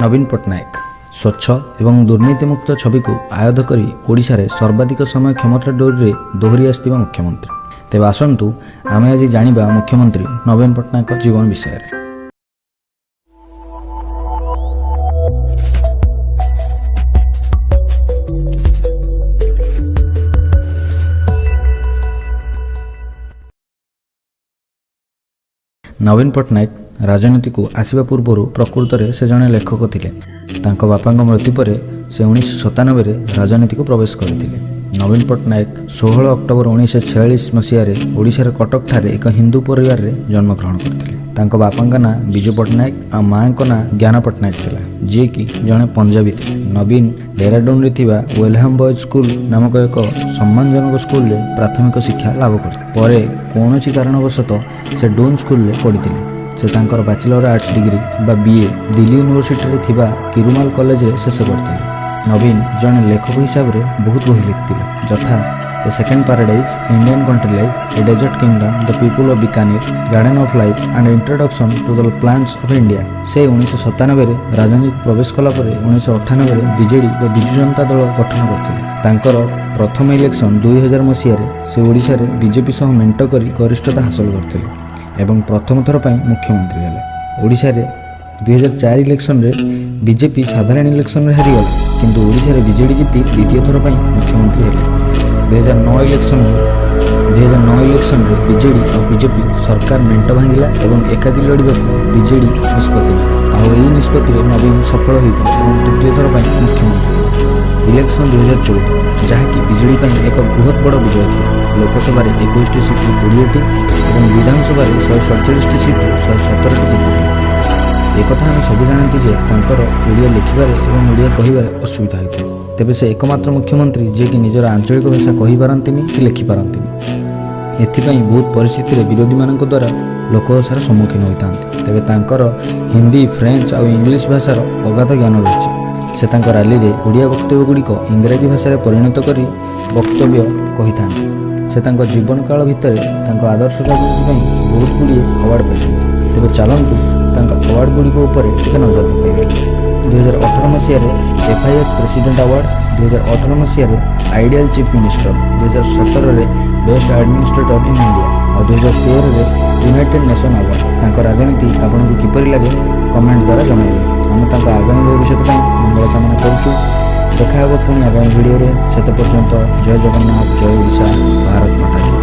नवीन पट्टनायक स्वच्छ एवं दुर्नीतिमुक्त छवि को आयत्त करी ओडिशा रे सर्वाधिक समय क्षमता डोरी दोहरी आसथिबा मुख्यमंत्री। तेबे आसंतु आमे आज जानिबा मुख्यमंत्री नवीन पट्टनायक जीवन विषय रे। नवीन पट्टनायक राजनीति को आसवा पूर्व प्रकृत में से जड़े लेखक थे। तांको बापा मृत्यु पर से 1997 राजनीति को प्रवेश करते। नवीन पट्टनायक 16 अक्टोबर 1946 मसीह ओडिशा रे कटक ठारे एक हिंदू परिवार रे जन्मग्रहण करते। तांको बापा ना बिजू पट्टनायक और माँ ना ज्ञान पट्टनायक थिला, जी कि जड़े पंजाबी थे। नवीन डेराडून रे थिबा वेलहाम बॉयज स्कूल नामक एक सम्मानजनक स्कूल रे प्राथमिक शिक्षा लाभ करते। कौन कारणवशतः से डून स्कूल रे पढ़ी। से तांकर बैचलर आर्ट्स डिग्री बा बीए दिल्ली यूनिवर्सिटी रे थिबा किरुमाल कॉलेज रे शेष करते। नवीन जड़े लेखक हिसाब से बहुत बही लिखते, यथा a second paradise, Indian country life, a desert kingdom, the people of Bikaner, garden of life and introduction to the plants of India. से 1997 राजनीति प्रवेश कला 1998 बीजेडी व बिजू जनता दल गठन करते। तांकर प्रथम इलेक्शन 2000 मसीह से ओडिशा रे बीजेपी सह मेंट करी गरिष्ठता हासिल करते एवं प्रथम थर पर मुख्यमंत्री हेले। ओडिशा रे 2004 इलेक्शन रे बीजेपी साधारण इलेक्शन रे हारिगला, किंतु ओडिशा रे बीजेडी जीति द्वितीय थर पर मुख्यमंत्री हेले। 2009 इलेक्शन रे बीजेडी और बीजेपी सरकार मेंट भांगिला एवं एकाकी लड़िबा बीजेडी निष्पत्ति नेला। आ एही निष्पत्ति रे नवीन सफल होइथिले एवं तृतीय थर पर मुख्यमंत्री हेले। इलेक्शन 2014 जहाँकि बीजेडी पर एक बृहत बड़ विजय था। लोकसभा 21 सीट 20टी और विधानसभा 147 सीट 117 जीति। एक आम सब जानते जे ओडिया लिखिबारे एवं ओडिया कहिबारे असुविधा होता। तेबे से एकमात्र मुख्यमंत्री जे कि निजर आंचलिक भाषा कहि पारंतिनी कि लिखि पारंतिनी। एथिपाई बहुत परिस्थिति रे विरोधी मानक द्वारा लोकभाषार सम्मुखीन होइतांती। तेबे तांकर हिंदी, फ्रेंच और इंग्लिश भाषार अगाध ज्ञान रही। से तांकर रैली रे ओडिया वक्तव्य गुड़िक इंग्राजी भाषा रे परिणत करी वक्तव्य कहि थांती। से तांको जीवन काल भितर तांको आदर्श राजनीति पई बहुत गुड़िए अवार्ड पाइछन्ति। तेबे चलंतु तांको अवार्ड गुड़िक ऊपर टिके नजर पकाइबा। 2018 मसीह FIS president award, 2018 Masih ideal chief minister, 2017 best administrator in India और 2013 यूनाइटेड नेशन अवार्ड। तांको राजनीति आपको किपरि लगे कमेंट द्वारा जणाइबे। आम आगामी भविष्य मंगल कामना करुचु। देखा पुणी आगामी भिडियो से पर्यंत जय जगन्नाथ, जय ओडिशा, भारत माता की।